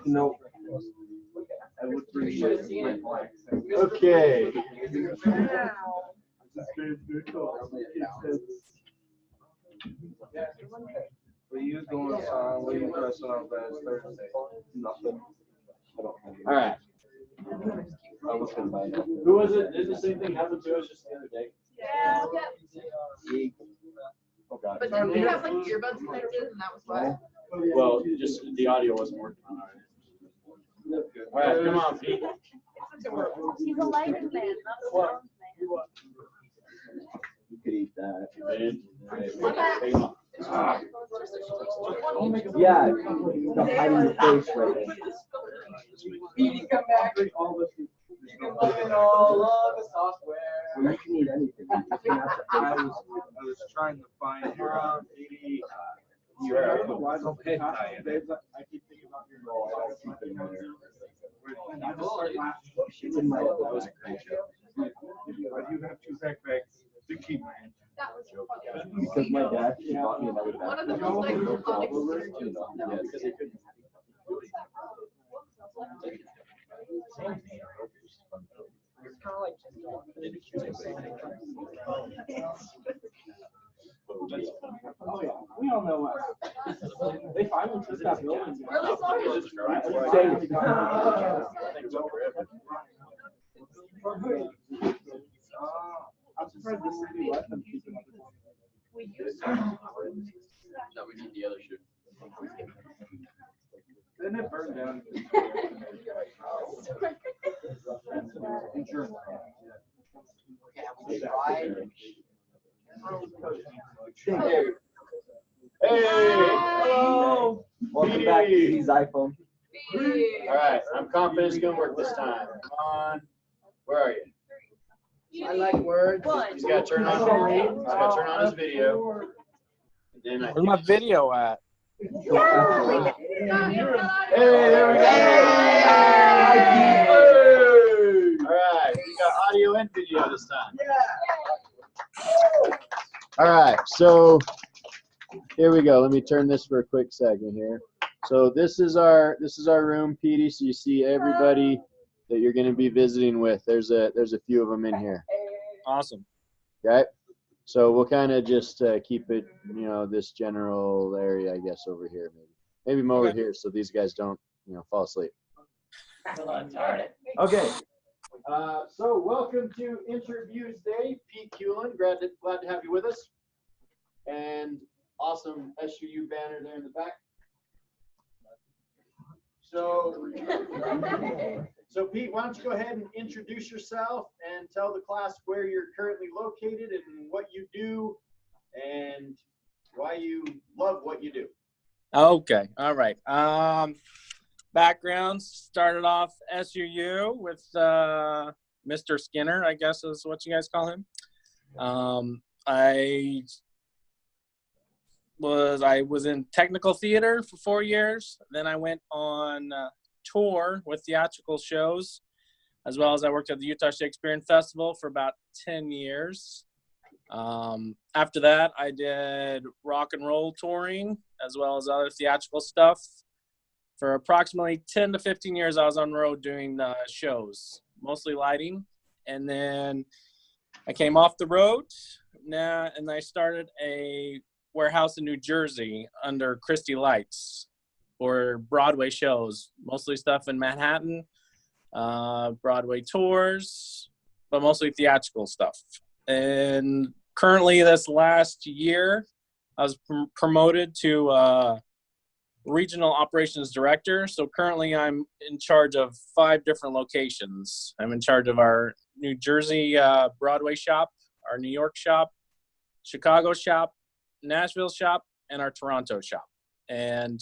No. I would appreciate it. Okay. What are you doing? What are you dressing up as Thursday? Nothing. All right. Who was it? Did the same thing happen to us just the other day? Yeah. Oh, God. But then we have like earbuds connected, and that was why. Well, just the audio wasn't working on our end. All right, come on, Pete. He's a lighting man, not a sound man. You could eat that. Yeah, the hiding the face right there. Petey, come back. You can look at all of the software. You can eat anything. I was trying to find your Petey. I keep thinking about your role. It's in my That was a great show. You have two backpacks to keep my hand. That was fun. Because my dad bought me another One of bag. the most like public Yeah, because they couldn't. It's kind of like Oh yeah, we all know what. They finally took that building. Really sorry. I'm surprised this city let them keep it. We used to. No, we need the other shoe. Then it burned down. Insurance. Hey, Hello. welcome back to Petey's iPhone. All right, I'm confident it's gonna work this time. Come on. Where are you? I like words. He's got to turn on his video. And then Where's my video at? Hey, there we go. All right, we got audio and video this time. All right, so here we go. Let me turn this for a quick second here. So this is our room, Petey. So you see everybody that you're going to be visiting with. There's a few of them in here. Awesome. Okay. So we'll kind of just keep it, this general area, I guess, over here, maybe over here, so these guys don't, fall asleep. Okay. So welcome to Interviewsday, Pete Hulin. Glad to have you with us. And awesome SUU banner there in the back. So Pete, why don't you go ahead and introduce yourself and tell the class where you're currently located and what you do and why you love what you do. Okay. All right. Background, started off SUU with Mr. Skinner, I guess is what you guys call him. I was in technical theater for 4 years. Then I went on tour with theatrical shows, as well as I worked at the Utah Shakespeare Festival for about 10 years. After that, I did rock and roll touring, as well as other theatrical stuff. For approximately 10 to 15 years, I was on the road doing shows, mostly lighting. And then I came off the road and I started a warehouse in New Jersey under Christy Lights for Broadway shows, mostly stuff in Manhattan, Broadway tours, but mostly theatrical stuff. And currently this last year, I was promoted to regional operations director. So currently I'm in charge of 5 different locations. I'm in charge of our New Jersey Broadway shop, our New York shop, Chicago shop, Nashville shop, and our Toronto shop. And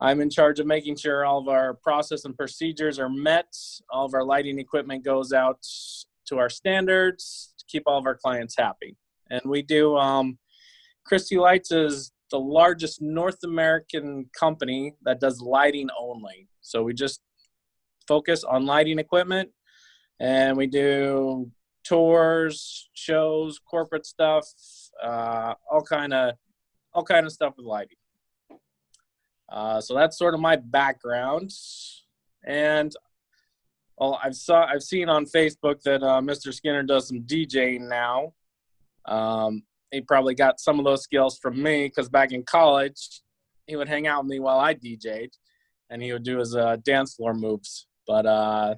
I'm in charge of making sure all of our process and procedures are met. All of our lighting equipment goes out to our standards to keep all of our clients happy. And we do, Christy Lights is the largest North American company that does lighting only. So we just focus on lighting equipment, and we do tours, shows, corporate stuff, all kind of stuff with lighting. So that's sort of my background. And I've seen on Facebook that Mr. Skinner does some DJing now. He probably got some of those skills from me because back in college, he would hang out with me while I DJ'd, and he would do his dance floor moves. But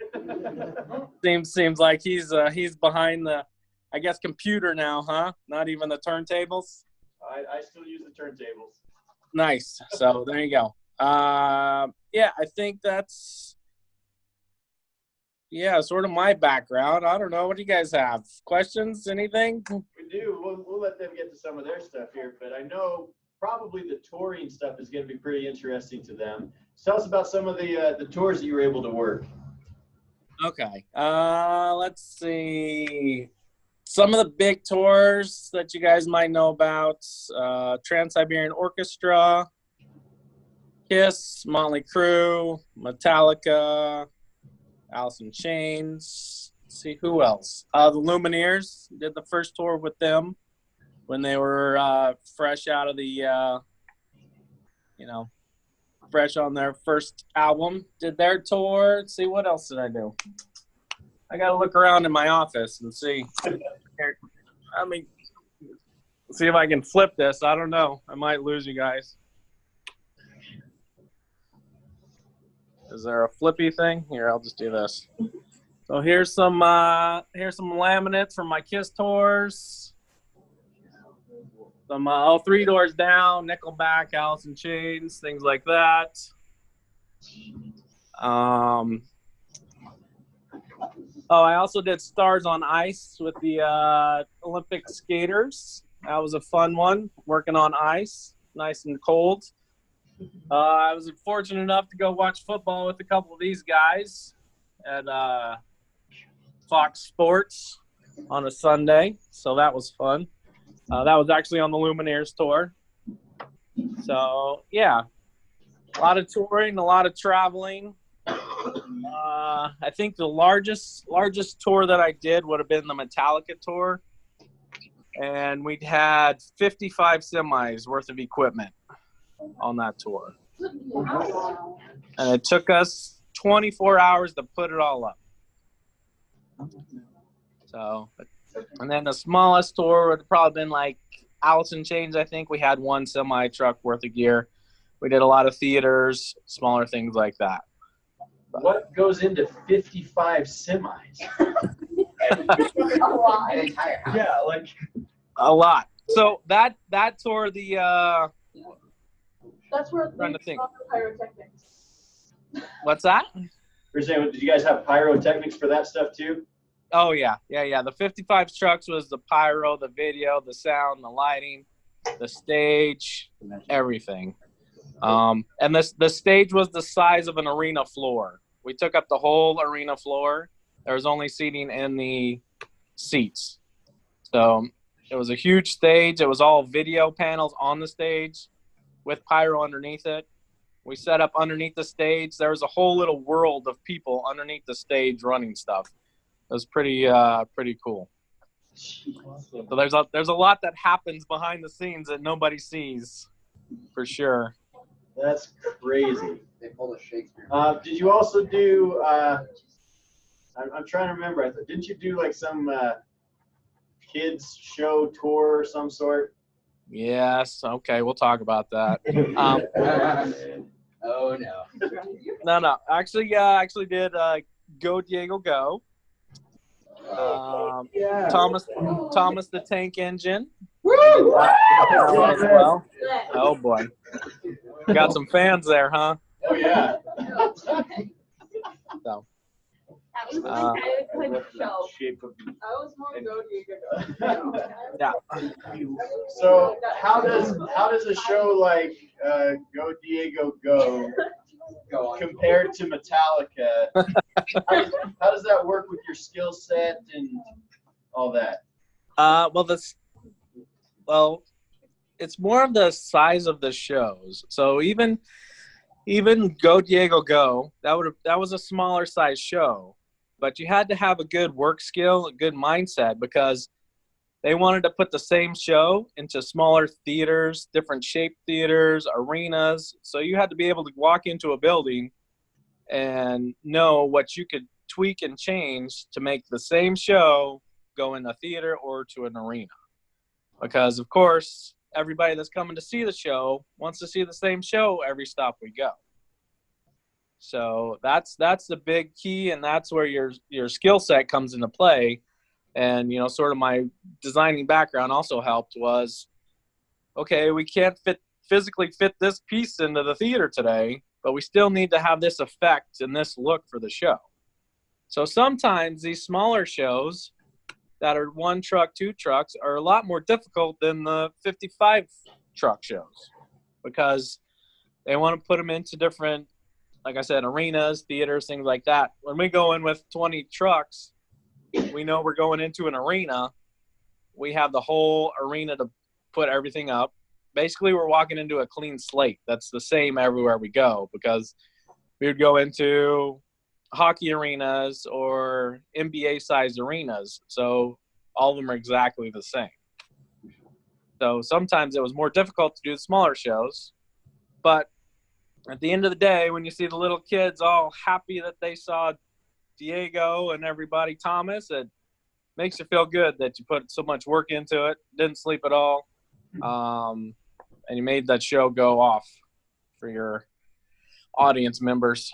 seems like he's behind the, I guess, computer now, huh? Not even the turntables. I still use the turntables. Nice. So there you go. Yeah, I think that's sort of my background. I don't know. What do you guys have? Questions? Anything? We do. We'll let them get to some of their stuff here, but I know probably the touring stuff is going to be pretty interesting to them. So tell us about some of the tours that you were able to work. Okay. Let's see. Some of the big tours that you guys might know about: Trans-Siberian Orchestra, Kiss, Motley Crue, Metallica, Alice in Chains. Let's see who else. The Lumineers, did the first tour with them when they were fresh out of the, fresh on their first album. Did their tour. Let's see, what else did I do? I got to look around in my office and see. I mean, see if I can flip this. I don't know. I might lose you guys. Is there a flippy thing? Here, I'll just do this. So here's some laminates from my Kiss tours. Some Three Doors Down, Nickelback, Alice in Chains, things like that. I also did Stars on Ice with the Olympic skaters. That was a fun one, working on ice, nice and cold. I was fortunate enough to go watch football with a couple of these guys at Fox Sports on a Sunday, so that was fun. That was actually on the Lumineers tour. So, yeah, a lot of touring, a lot of traveling. I think the largest tour that I did would have been the Metallica tour, and we had 55 semis worth of equipment on that tour. And it took us 24 hours to put it all up. So, and then the smallest tour would have probably been like Alice in Chains. I think we had one semi truck worth of gear. We did a lot of theaters, smaller things like that. What goes into 55 semis? A lot. Yeah, like a lot. So that tour, That's where trying to they think. saw the pyrotechnics. What's that? you're saying, did you guys have pyrotechnics for that stuff too? Oh, yeah. The 55 trucks was the pyro, the video, the sound, the lighting, the stage, everything. And the stage was the size of an arena floor. We took up the whole arena floor. There was only seating in the seats. So it was a huge stage. It was all video panels on the stage with pyro underneath it. We set up underneath the stage. There was a whole little world of people underneath the stage running stuff. It was pretty cool. So there's a lot that happens behind the scenes that nobody sees, for sure. That's crazy. They pulled a Shakespeare. Did you also do? I'm trying to remember. Didn't you do like some kids show tour or some sort? Yes. Okay, we'll talk about that. Oh no. No. Actually did Go Diego Go. Yeah. Thomas the Tank Engine. Woo! That one as well. Oh boy, got some fans there, huh? Oh yeah. So. That was like a good show. Shape of- I was more go Diego. Yeah. So how does a show like Go Diego Go compared to Metallica? How does that work with your skill set and all that? Well, it's more of the size of the shows. So even Go Diego Go, that was a smaller size show, but you had to have a good work skill, a good mindset, because they wanted to put the same show into smaller theaters, different shaped theaters, arenas. So you had to be able to walk into a building and know what you could tweak and change to make the same show go in a theater or to an arena. Because, of course, everybody that's coming to see the show wants to see the same show every stop we go. So that's the big key, and that's where your skill set comes into play. And, sort of my designing background also helped was, okay, we can't physically fit this piece into the theater today, but we still need to have this effect and this look for the show. So sometimes these smaller shows that are 1 truck, 2 trucks are a lot more difficult than the 55 truck shows, because they want to put them into different, like I said, arenas, theaters, things like that. When we go in with 20 trucks, we know we're going into an arena. We have the whole arena to put everything up. Basically, we're walking into a clean slate. That's the same everywhere we go, because we would go into hockey arenas or NBA-sized arenas. So all of them are exactly the same. So sometimes it was more difficult to do the smaller shows. But at the end of the day, when you see the little kids all happy that they saw Diego and everybody, Thomas, it makes you feel good that you put so much work into it, didn't sleep at all, and you made that show go off for your audience members.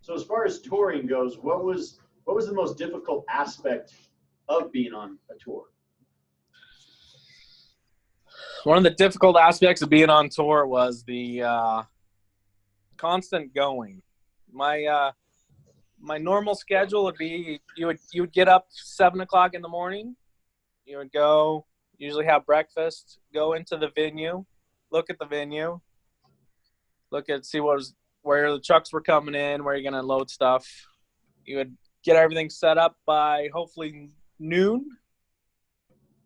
So as far as touring goes, what was the most difficult aspect of being on a tour? One of the difficult aspects of being on tour was the constant going. My normal schedule would be you would get up 7 o'clock in the morning. You would go, usually have breakfast, go into the venue, look at the venue, see where the trucks were coming in, where you're going to load stuff. You would get everything set up by hopefully noon.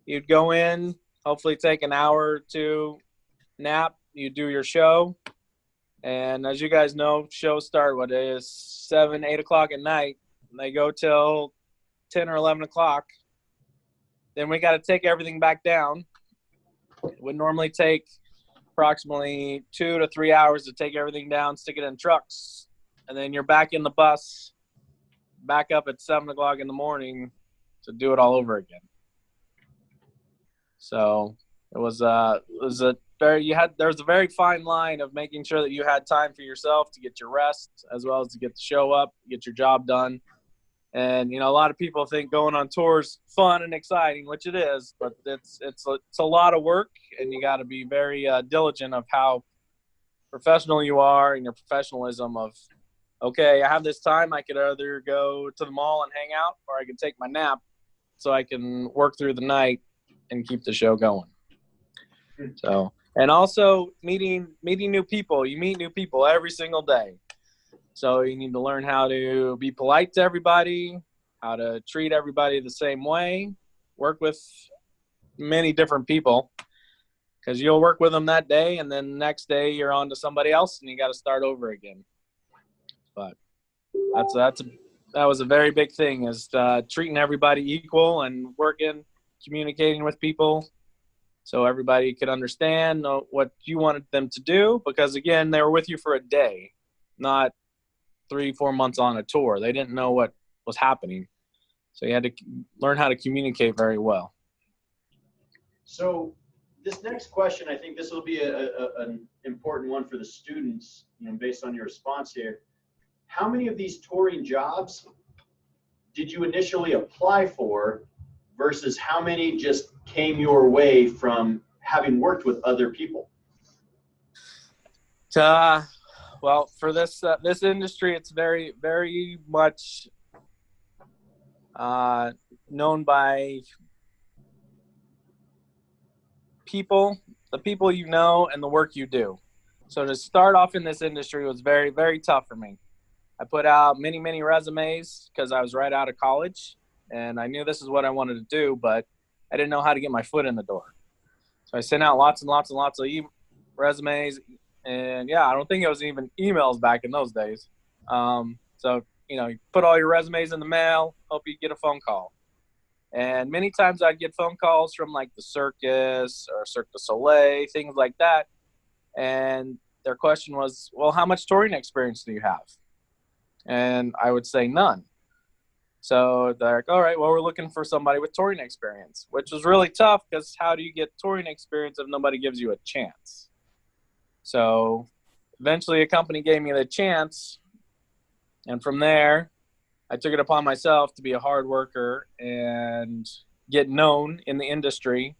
You'd go in, hopefully take an hour or 2 nap. You do your show. And as you guys know, shows start, 7, 8 o'clock at night. And they go till 10 or 11 o'clock. Then we got to take everything back down. It would normally take approximately 2 to 3 hours to take everything down, stick it in trucks. And then you're back in the bus, back up at 7 o'clock in the morning to do it all over again. So there was a very fine line of making sure that you had time for yourself to get your rest, as well as to get the show up, get your job done. And a lot of people think going on tour is fun and exciting, which it is, but it's a lot of work, and you got to be very diligent of how professional you are and your professionalism of, okay, I have this time. I could either go to the mall and hang out, or I could take my nap so I can work through the night and keep the show going. So, and also meeting new people. You meet new people every single day. So you need to learn how to be polite to everybody, how to treat everybody the same way, work with many different people, because you'll work with them that day, and then the next day you're on to somebody else and you got to start over again. But that was a very big thing, is treating everybody equal and communicating with people so everybody could understand what you wanted them to do, because again, they were with you for a day, not 3-4 months on a tour. They didn't know what was happening. So you had to learn how to communicate very well. So this next question, I think this will be an important one for the students, based on your response here. How many of these touring jobs did you initially apply for versus how many just came your way from having worked with other people? Well, for this industry, it's very, very much known by people, the people you know, and the work you do. So to start off in this industry was very, very tough for me. I put out many, many resumes because I was right out of college, and I knew this is what I wanted to do, but I didn't know how to get my foot in the door. So I sent out lots and lots and lots of resumes, and I don't think it was even emails back in those days. So, you put all your resumes in the mail, hope you get a phone call. And many times I'd get phone calls from like the circus or Cirque du Soleil, things like that. And their question was, well, how much touring experience do you have? And I would say none. So they're like, all right, well, we're looking for somebody with touring experience, which was really tough because how do you get touring experience if nobody gives you a chance? So eventually a company gave me the chance. And from there, I took it upon myself to be a hard worker and get known in the industry.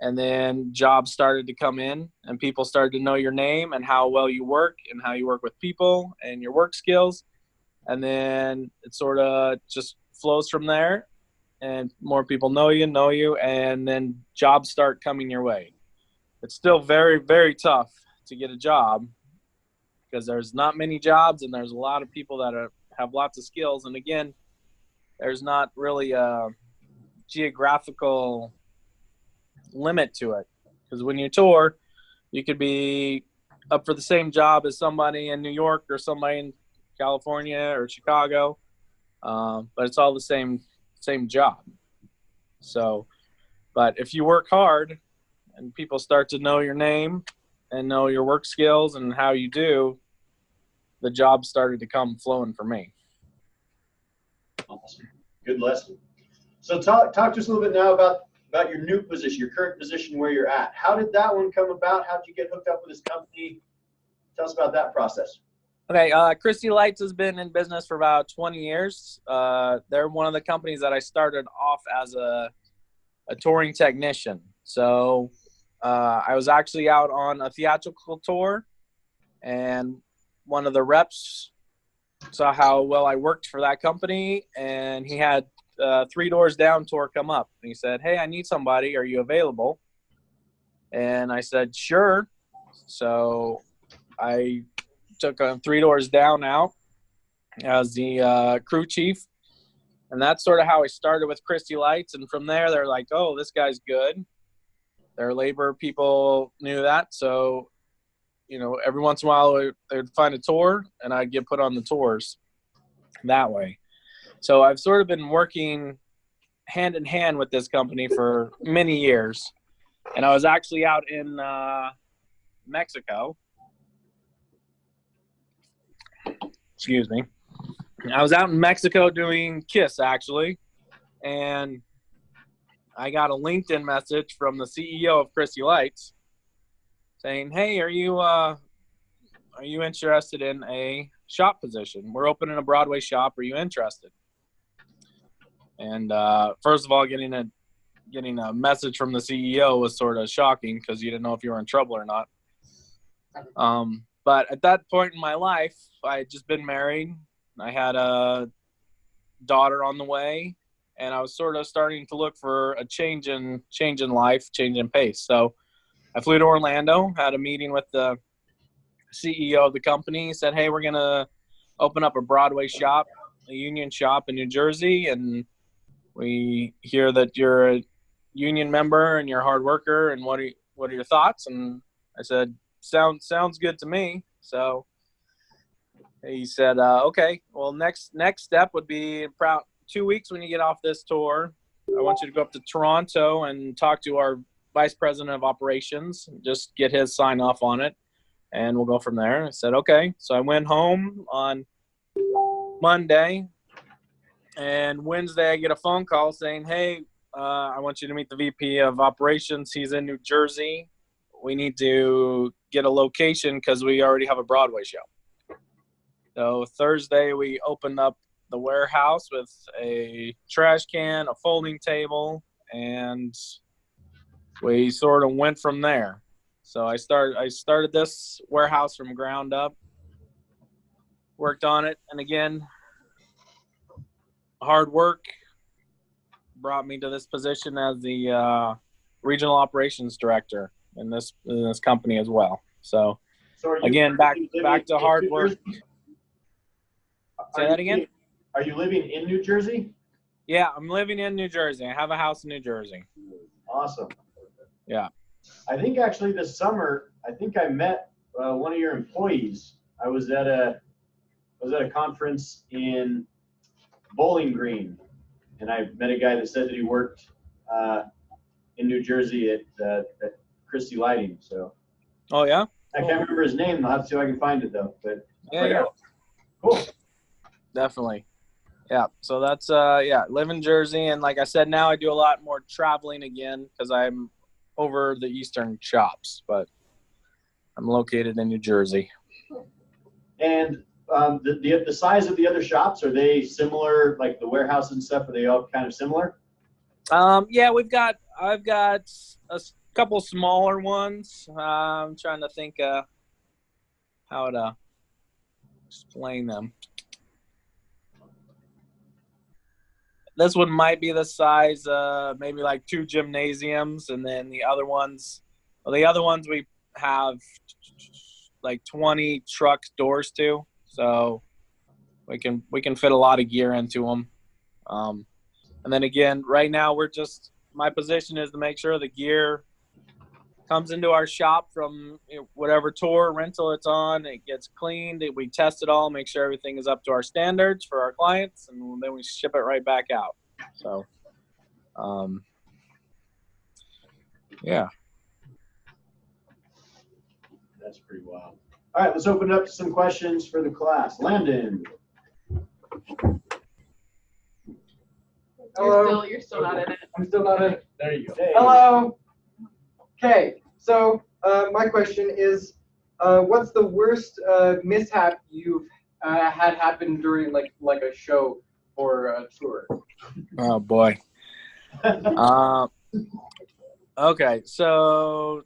And then jobs started to come in and people started to know your name and how well you work and how you work with people and your work skills. And then it sort of just flows from there and more people know you, and then jobs start coming your way. It's still very, very tough to get a job because there's not many jobs and there's a lot of people that have lots of skills. And again, there's not really a geographical limit to it, because when you tour, you could be up for the same job as somebody in New York or somebody in California or Chicago, but it's all the same job. So, but if you work hard and people start to know your name and know your work skills and how you do, the job started to come flowing for me. Awesome. Good lesson. So talk to us a little bit now about your new position, your current position where you're at. How did that one come about? How did you get hooked up with this company? Tell us about that process. Okay, Christy Lights has been in business for about 20 years. They're one of the companies that I started off as a touring technician. So I was actually out on a theatrical tour, and one of the reps saw how well I worked for that company, and he had 3 Doors Down tour come up. And he said, hey, I need somebody. Are you available? And I said, sure. So I took 3 Doors Down out as the crew chief. And that's sort of how I started with Christy Lights. And from there, they're like, oh, this guy's good. Their labor people knew that. So, you know, every once in a while they'd find a tour and I'd get put on the tours that way. So I've sort of been working hand in hand with this company for many years. And I was actually out in Mexico. Excuse me. I was out in Mexico doing KISS, actually. And I got a LinkedIn message from the CEO of Christy Lights saying, hey, are you interested in a shop position? We're opening a Broadway shop. Are you interested? And first of all, getting a message from the CEO was sort of shocking because you didn't know if you were in trouble or not. But at that point in my life, I had just been married. I had a daughter on the way, and I was sort of starting to look for a change in life, change in pace. So I flew to Orlando, had a meeting with the CEO of the company, said, hey, we're going to open up a Broadway shop, a union shop in New Jersey, and we hear that you're a union member and you're a hard worker, and what are your thoughts? And I said, sounds good to me. So he said, okay, well, next step would be about 2 weeks when you get off this tour. I want you to go up to Toronto and talk to our vice president of operations, just get his sign off on it, and we'll go from there. I said, okay. So I went home on Monday, and Wednesday I get a phone call saying, hey, I want you to meet the VP of operations. He's in New Jersey. We need to get a location because we already have a Broadway show. So Thursday we opened up the warehouse with a trash can, a folding table, and we sort of went from there. So I started this warehouse from ground up, worked on it, and again, hard work brought me to this position as the regional operations director in this company as well. So again, back to hard work. Say that again? Are you living in New Jersey? Yeah, I'm living in New Jersey. I have a house in New Jersey. Awesome. Yeah. I think actually this summer, I met one of your employees. I was at a conference in Bowling Green, and I met a guy that said that he worked in New Jersey at Christy Lighting. So Oh yeah. I can't remember his name. I'll have to see if I can find it though. But Yeah. cool. Definitely. Yeah. So that's live in Jersey, and like I said, now I do a lot more traveling again because I'm over the eastern shops, but I'm located in New Jersey. And the size of the other shops, are they similar? Like the warehouses and stuff, are they all kind of similar? Yeah, I've got a couple smaller ones. I'm trying to think how to explain them. This one might be the size, maybe like 2 gymnasiums, and then the other ones we have like 20 truck doors to, so we can fit a lot of gear into them. And then again, right now my position is to make sure the gear comes into our shop from whatever tour rental it's on. It gets cleaned. We test it all, make sure everything is up to our standards for our clients, and then we ship it right back out. So, yeah. That's pretty wild. All right, let's open it up to some questions for the class. Landon. Hello. You're still not in it. I'm still not in. There you go. Hey. Hello. Okay, so my question is, what's the worst mishap you've had happen during like a show or a tour? Oh boy. Okay, so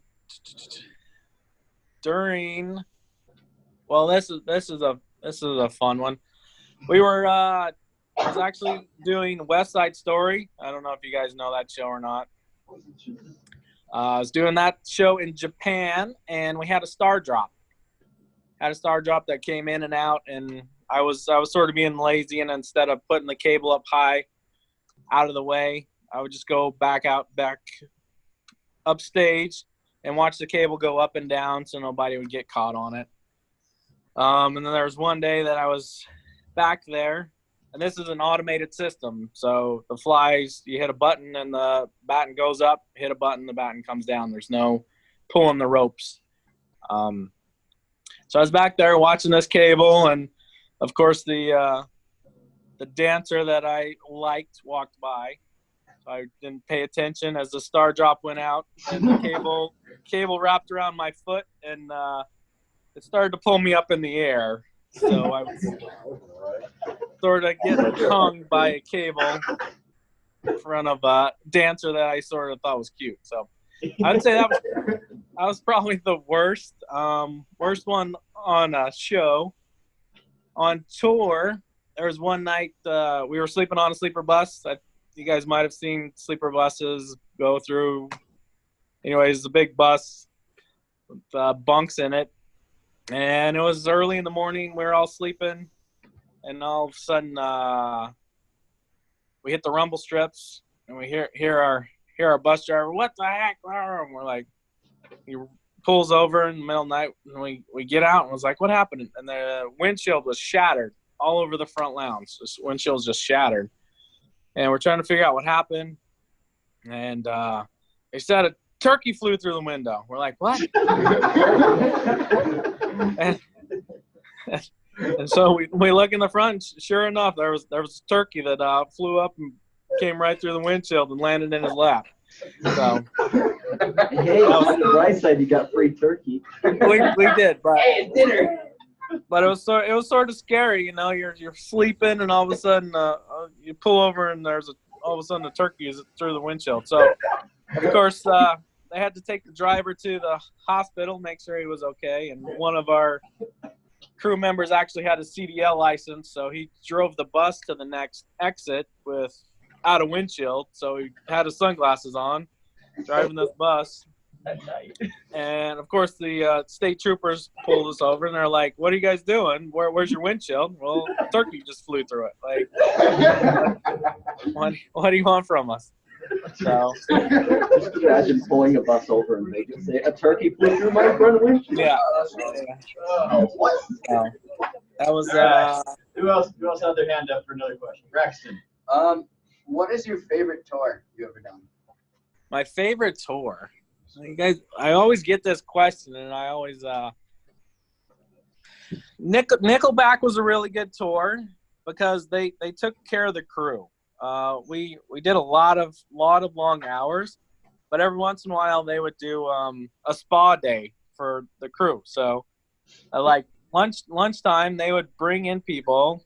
this is a fun one. We were I was actually doing West Side Story. I don't know if you guys know that show or not. I was doing that show in Japan, and we had a star drop. That came in and out, and I was sort of being lazy, and instead of putting the cable up high out of the way, I would just go back upstage and watch the cable go up and down so nobody would get caught on it. And then there was one day that I was back there, and this is an automated system. So the flies, you hit a button and the batten goes up, hit a button, the batten comes down. There's no pulling the ropes. So I was back there watching this cable, and of course the dancer that I liked walked by. So I didn't pay attention as the star drop went out, and the cable wrapped around my foot, and it started to pull me up in the air. So I was sort of getting hung by a cable in front of a dancer that I sort of thought was cute. So I'd say that was probably the worst one on a show. On tour, there was one night we were sleeping on a sleeper bus. You guys might have seen sleeper buses go through. Anyways, it's a big bus with bunks in it. And it was early in the morning. We were all sleeping. And all of a sudden, we hit the rumble strips. And we hear our bus driver, "What the heck?" And we're like, he pulls over in the middle of the night. And we get out and was like, "What happened?" And the windshield was shattered all over the front lounge. This windshield was just shattered. And we're trying to figure out what happened. And they said a turkey flew through the window. We're like, "What?" and so we look in the front. Sure enough, there was a turkey that flew up and came right through the windshield and landed in his lap. So Hey, on the bright side, you got free turkey. we did, but Hey, it's dinner. But it was sort of scary, You're sleeping, and all of a sudden you pull over, and all of a sudden the turkey is through the windshield. So of course they had to take the driver to the hospital, make sure he was okay. And one of our crew members actually had a CDL license, so he drove the bus to the next exit without a windshield. So he had his sunglasses on, driving this bus. And of course the state troopers pulled us over, and they're like, "What are you guys doing? Where's your windshield?" "Well, a turkey just flew through it." Like, what do you want from us? So Just imagine pulling a bus over and they just say, "A turkey flew through my front windshield." yeah. What? That was Who else had their hand up for another question? Braxton. What is your favorite tour you ever done? My favorite tour. You guys, I always get this question, and I always Nickelback was a really good tour because they took care of the crew. We did a lot of long hours, but every once in a while they would do a spa day for the crew. So like lunchtime they would bring in people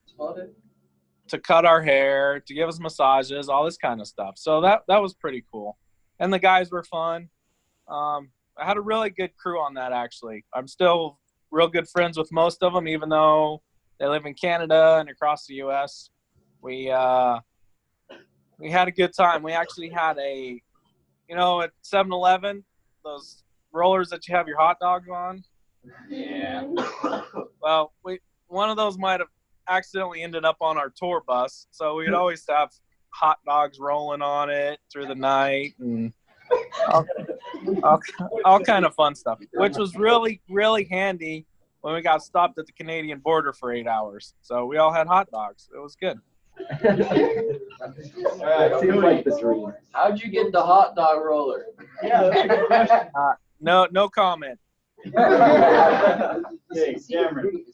to cut our hair, to give us massages, all this kind of stuff. So that was pretty cool. And the guys were fun. I had a really good crew on that, actually. I'm still real good friends with most of them, even though they live in Canada and across the U.S. We had a good time. We actually had at 7-Eleven, those rollers that you have your hot dogs on. Yeah. Well, one of those might have accidentally ended up on our tour bus, so we'd always have hot dogs rolling on it through the night and all kind of fun stuff, which was really, really handy when we got stopped at the Canadian border for 8 hours. So we all had hot dogs. It was good. All right, seems like the dream. How'd you get the hot dog roller? Yeah, that's a good question. No comment. Okay, Cameron.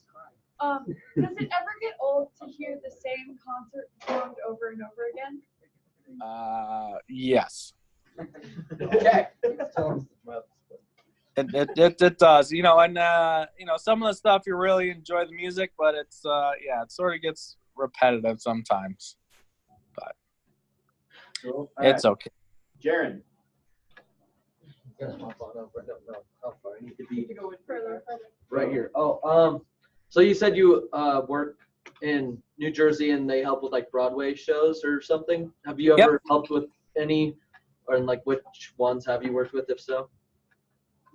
Does it ever get old to hear the same concert performed over and over again? Yes. Okay. It does, and some of the stuff you really enjoy the music, but it's it sort of gets repetitive sometimes, but Cool. it's okay. Jaron. How far I need to be? Further. Right here. Oh, so you said you work in New Jersey and they help with like Broadway shows or something. Have you ever helped with any, or like which ones have you worked with, if so?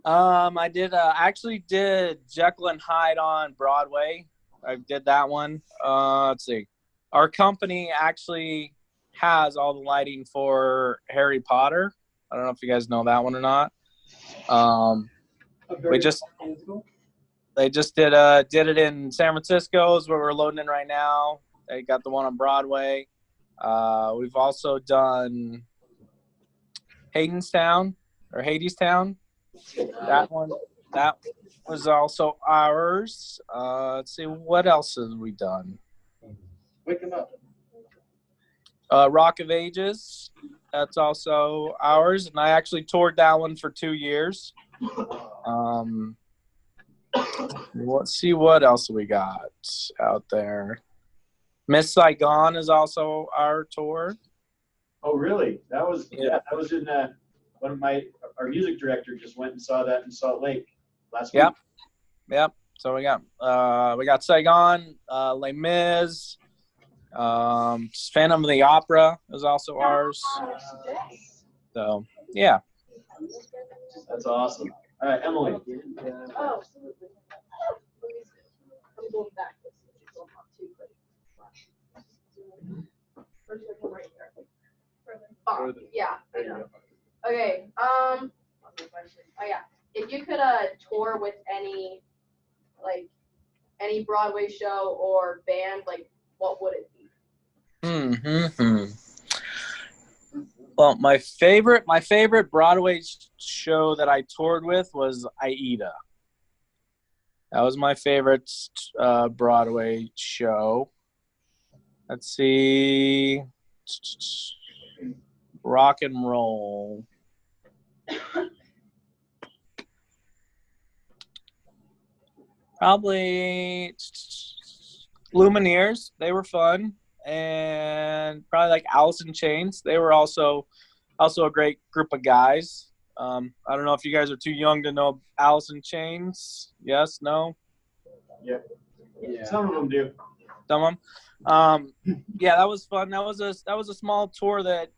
I did actually did Jekyll and Hyde on Broadway. I did that one. Let's see. Our company actually has all the lighting for Harry Potter. I don't know if you guys know that one or not. They just did it in San Francisco is where we're loading in right now. They got the one on Broadway. We've also done Hadestown. That one, that was also ours. Let's see, what else have we done? Wake him up. Rock of Ages, that's also ours, and I actually toured that one for 2 years. Let's see what else we got out there. Miss Saigon is also our tour. Oh, really? That was that was in one of our music director just went and saw that in Salt Lake last week. Yep. So we got Saigon, Les Mis, Phantom of the Opera is also ours. So yeah. That's awesome. All right, Emily. Oh, absolutely. I'm going back. Yeah, I know. Okay. What's the question? Oh yeah. If you could tour with any Broadway show or band, what would it be? Well, my favorite Broadway show that I toured with was Aida. That was my favorite Broadway show. Let's see. Rock and roll. Probably Lumineers. They were fun. And probably like Alice in Chains. They were also a great group of guys. I don't know if you guys are too young to know Alice in Chains. Yes? No? Yeah. Some of them do. Some of them. Yeah, that was fun. That was a small tour that,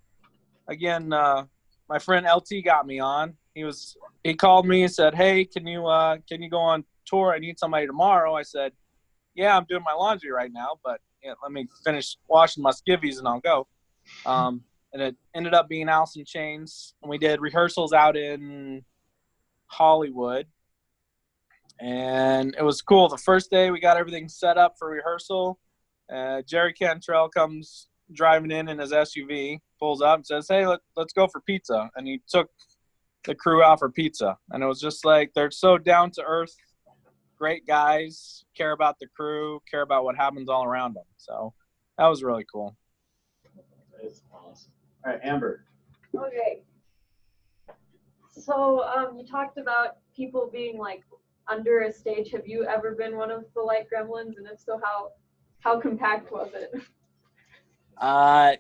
again, my friend LT got me on. He called me and said, "Hey, can you go on tour? I need somebody tomorrow." I said, "Yeah, I'm doing my laundry right now, but let me finish washing my skivvies and I'll go." And it ended up being Alice in Chains. And we did rehearsals out in Hollywood. And it was cool. The first day we got everything set up for rehearsal. Jerry Cantrell comes driving in his SUV, pulls up and says, "Hey, let's go for pizza." And he took the crew out for pizza. And it was just like, they're so down to earth, great guys, care about the crew, care about what happens all around them. So that was really cool. It's awesome. All right, Amber. Okay. So you talked about people being like under a stage. Have you ever been one of the light gremlins? And if so, how compact was it?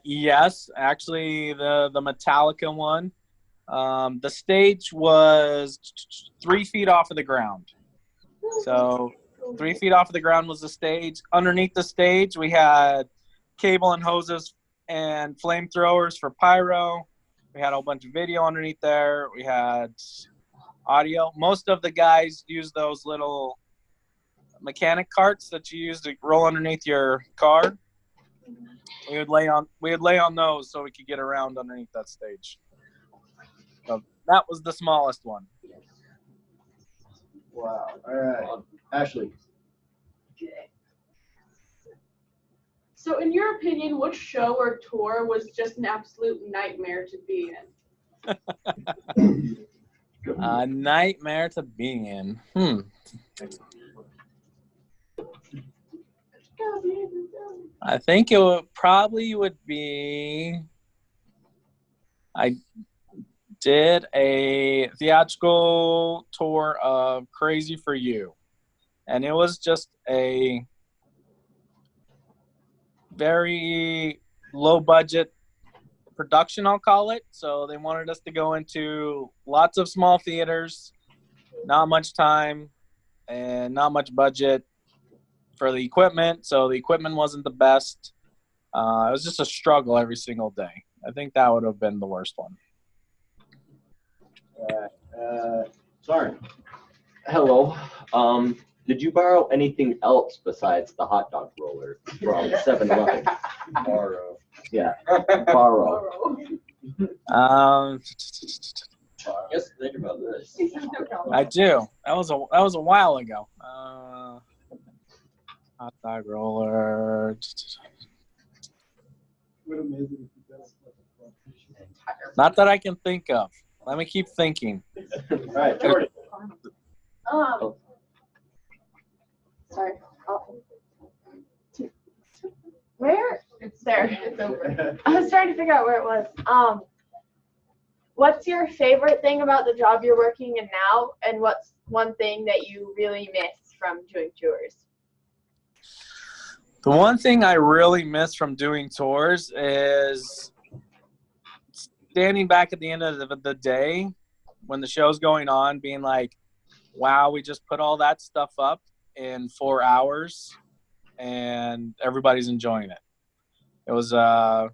Yes, actually the Metallica one. The stage was 3 feet off of the ground. So 3 feet off of the ground was the stage. Underneath the stage, we had cable and hoses and flamethrowers for pyro. We had a whole bunch of video underneath there. We had audio. Most of the guys use those little mechanic carts that you use to roll underneath your car. We would lay on those so we could get around underneath that stage. So that was the smallest one. Wow. All right, Ashley. So in your opinion, which show or tour was just an absolute nightmare to be in? A nightmare to be in. I think it would be. I did a theatrical tour of Crazy for You, and it was just a very low budget production, I'll call it. So they wanted us to go into lots of small theaters, not much time and not much budget for the equipment. So the equipment wasn't the best. It was just a struggle every single day. I think that would have been the worst one. Sorry. Hello. Did you borrow anything else besides the hot dog roller from 7-Eleven? Borrow. Yeah, borrow. Just think about this. I do. That was a while ago. Hot dog roller. Not that I can think of. Let me keep thinking. All right, Jordan. Sorry. Where? It's there. It's over. I was trying to figure out where it was. What's your favorite thing about the job you're working in now, and what's one thing that you really miss from doing tours? The one thing I really miss from doing tours is standing back at the end of the day when the show's going on, being like, wow, we just put all that stuff up in 4 hours and everybody's enjoying it. It was a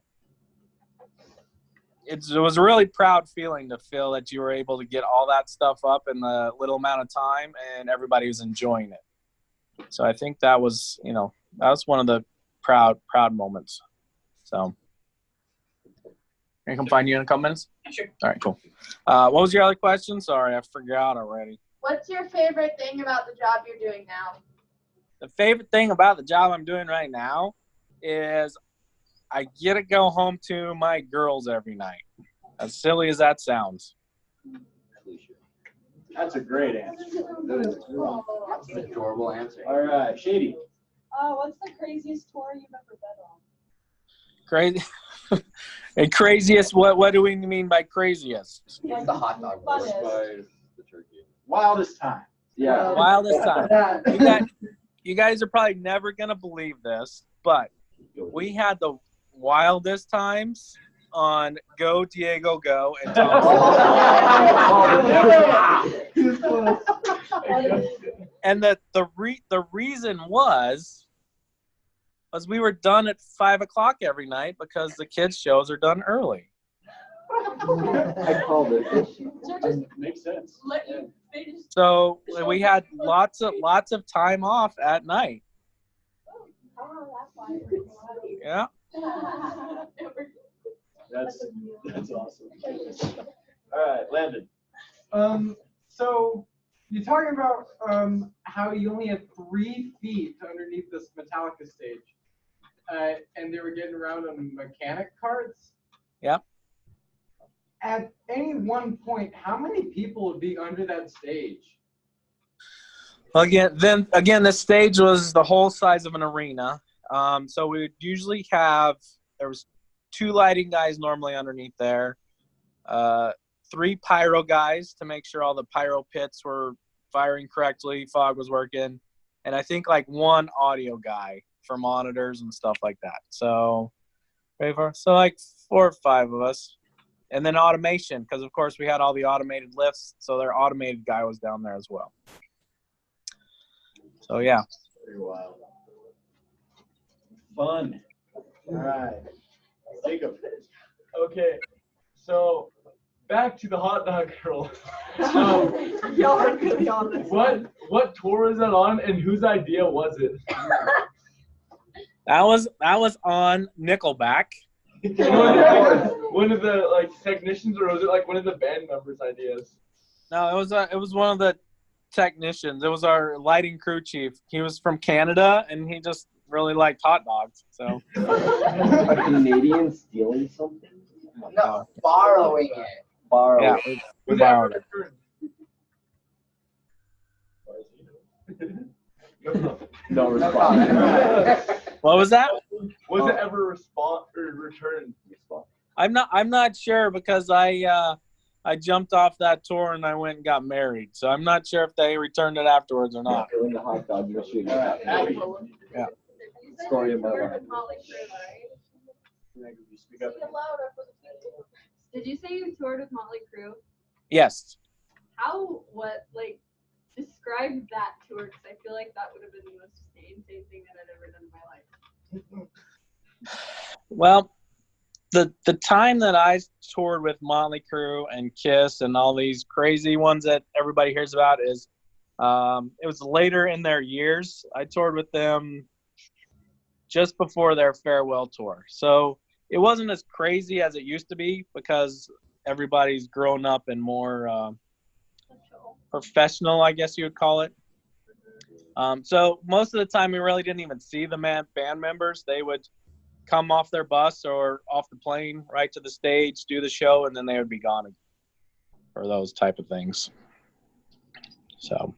really proud feeling to feel that you were able to get all that stuff up in the little amount of time and everybody was enjoying it. So I think that was, that was one of the proud moments. So can I come find you in a couple minutes? Sure. All right, cool. What was your other question? Sorry, I forgot already. What's your favorite thing about the job you're doing now? The favorite thing about the job I'm doing right now is I get to go home to my girls every night. As silly as that sounds. That's a great answer. That's an adorable answer. All right, Shady. What's the craziest tour you've ever been on? Crazy. And craziest, what do we mean by craziest? It's the hot dog roller by the turkey. Wildest time. Yeah. Wildest time. You guys are probably never going to believe this, but we had the wildest times on Go Diego Go and and the reason was we were done at 5 o'clock every night because the kids shows are done early. I called it. Makes sense. So we had lots of time off at night. Yeah. That's awesome. All right, Landon. So you're talking about how you only had 3 feet underneath this Metallica stage. and they were getting around on mechanic carts. Yep. At any one point, how many people would be under that stage? Again, the stage was the whole size of an arena. So we would usually there was 2 lighting guys normally underneath there, 3 pyro guys to make sure all the pyro pits were firing correctly, fog was working, and I think like 1 audio guy for monitors and stuff like that. So like 4 or 5 of us. And then automation, because of course we had all the automated lifts, so their automated guy was down there as well. So yeah. Pretty wild. Fun. All right. Jacob. Okay, so back to the hot dog girl. Y'all are really on this. What tour was that on, and whose idea was it? That was on Nickelback. One of the technicians, or was it one of the band members' ideas? No, it was one of the technicians. It was our lighting crew chief. He was from Canada, and he just really liked hot dogs. So A Canadian stealing something? No, borrowing it. Borrow. yeah, it. we borrowed it. No response. What was that? Was it ever returned? I'm not sure because I jumped off that tour and I went and got married. So I'm not sure if they returned it afterwards or not. Stealing the hot dog machine. Yeah. Story of my life. Did you say you toured with Motley Crue? Yes. Describe that tour, because I feel like that would have been the most insane thing that I've ever done in my life. Well, the time that I toured with Motley Crue and Kiss and all these crazy ones that everybody hears about is it was later in their years. I toured with them just before their farewell tour. So it wasn't as crazy as it used to be because everybody's grown up and more professional, I guess you would call it. So most of the time we really didn't even see the band members. They would come off their bus or off the plane right to the stage, do the show, and then they would be gone again for those type of things. So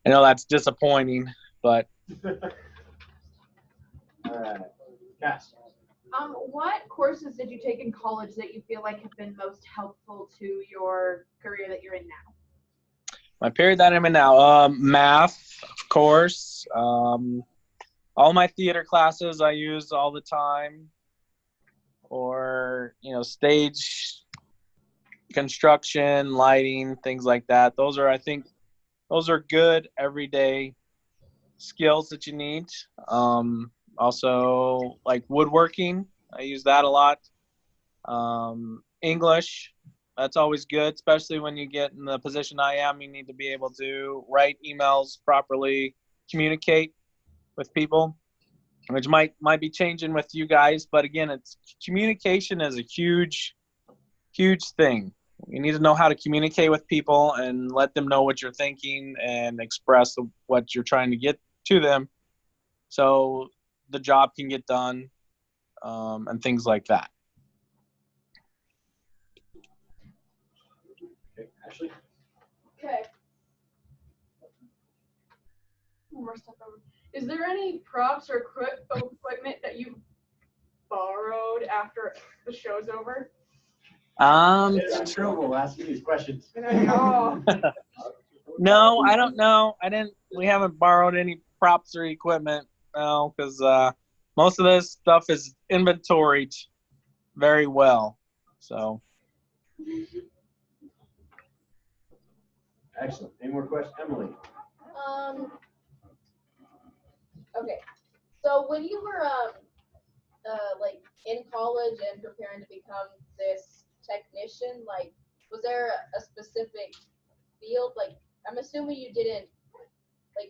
I know that's disappointing, but All right. Cass. What courses did you take in college that you feel like have been most helpful to your career that you're in now? my period that I'm in now, math, of course. All my theater classes I use all the time, or stage construction, lighting, things like that. I think those are good everyday skills that you need. Also, like woodworking, I use that a lot. English, that's always good, especially when you get in the position I am. You need to be able to write emails properly, communicate with people, which might be changing with you guys. But again, communication is a huge thing. You need to know how to communicate with people and let them know what you're thinking and express what you're trying to get to them, so the job can get done, and things like that. Okay, Ashley. Okay. One more step over. Is there any props or equipment that you borrowed after the show's over? It's trouble asking these questions. Oh. No, I don't know. We haven't borrowed any props or equipment, no, because most of this stuff is inventoried very well. So. Excellent. Any more questions, Emily? Okay. So when you were in college and preparing to become this technician, was there a specific field? I'm assuming you didn't.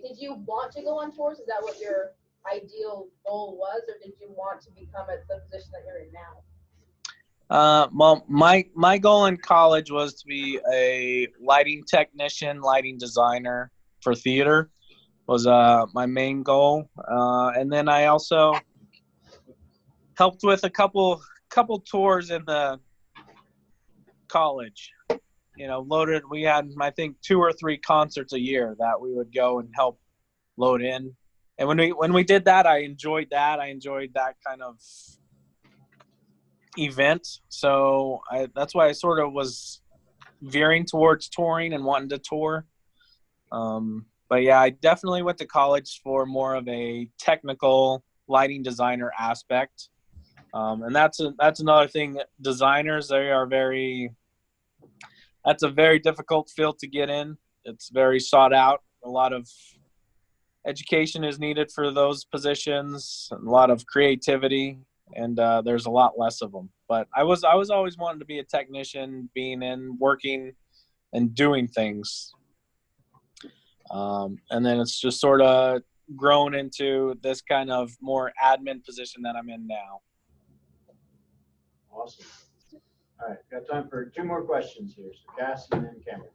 Did you want to go on tours? Is that what your ideal goal was, or did you want to become at the position that you're in now? Well, my goal in college was to be a lighting technician, lighting designer for theater was my main goal. And then I also helped with a couple tours in the college. You know, loaded. We had, I think, 2 or 3 concerts a year that we would go and help load in. And when we did that, I enjoyed that. I enjoyed that kind of event. So that's why I sort of was veering towards touring and wanting to tour. But yeah, I definitely went to college for more of a technical lighting designer aspect. And that's another thing. Designers, that's a very difficult field to get in. It's very sought out. A lot of education is needed for those positions, a lot of creativity, and there's a lot less of them. But I was always wanting to be a technician, being in, working, and doing things. And then it's just sort of grown into this kind of more admin position that I'm in now. Awesome. All right, got time for 2 more questions here. So Cass and then Cameron.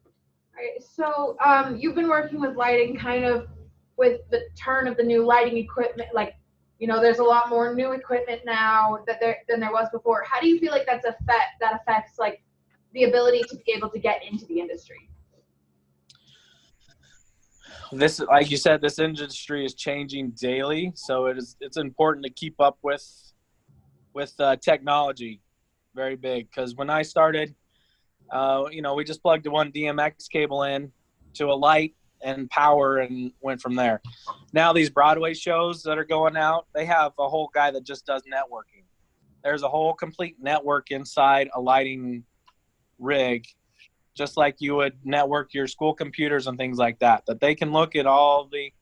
All right, so you've been working with lighting kind of with the turn of the new lighting equipment, like, you know, there's a lot more new equipment now than there was before. How do you feel like that affects like the ability to be able to get into the industry? This, like you said, this industry is changing daily, so it's important to keep up with technology. Very big, because when I started, you know, we just plugged one DMX cable in to a light and power and went from there. Now these Broadway shows that are going out, they have a whole guy that just does networking. There's a whole complete network inside a lighting rig, just like you would network your school computers and things like that, that they can look at all the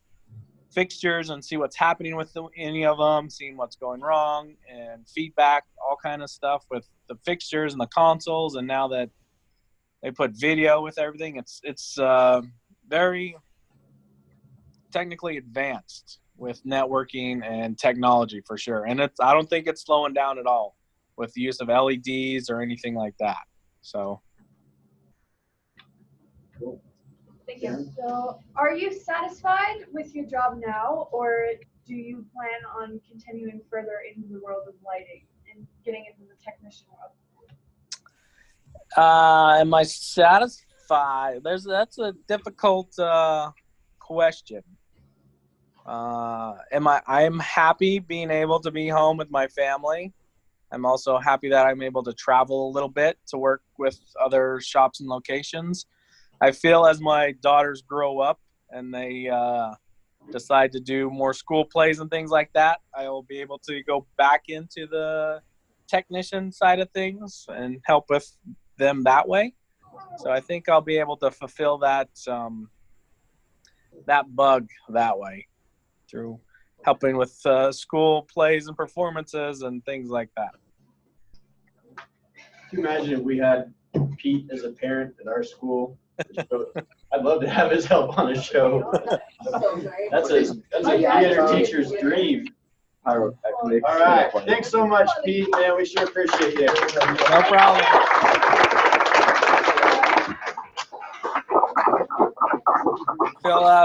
fixtures and see what's happening with any of them, seeing what's going wrong, and feedback, all kind of stuff with the fixtures and the consoles. And now that they put video with everything, it's very technically advanced with networking and technology for sure. And I don't think it's slowing down at all with the use of LEDs or anything like that. So. Cool. Thank you. So, are you satisfied with your job now, or do you plan on continuing further into the world of lighting and getting into the technician world? Am I satisfied? That's a difficult question. I'm happy being able to be home with my family. I'm also happy that I'm able to travel a little bit to work with other shops and locations. I feel as my daughters grow up and they decide to do more school plays and things like that, I will be able to go back into the technician side of things and help with them that way. So I think I'll be able to fulfill that bug that way through helping with school plays and performances and things like that. Can you imagine if we had Pete as a parent at our school? I'd love to have his help on a show. That's a theater teacher's dream. Pyro. All right, thanks so much, Pete. Man, we sure appreciate you. No problem.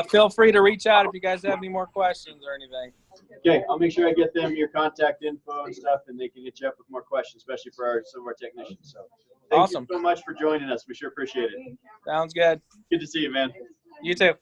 Feel free to reach out if you guys have any more questions or anything. Okay, I'll make sure I get them your contact info and stuff, and they can hit you up with more questions, especially for some of our technicians. So, thank you so much for joining us. We sure appreciate it. Sounds good. Good to see you, man. You too.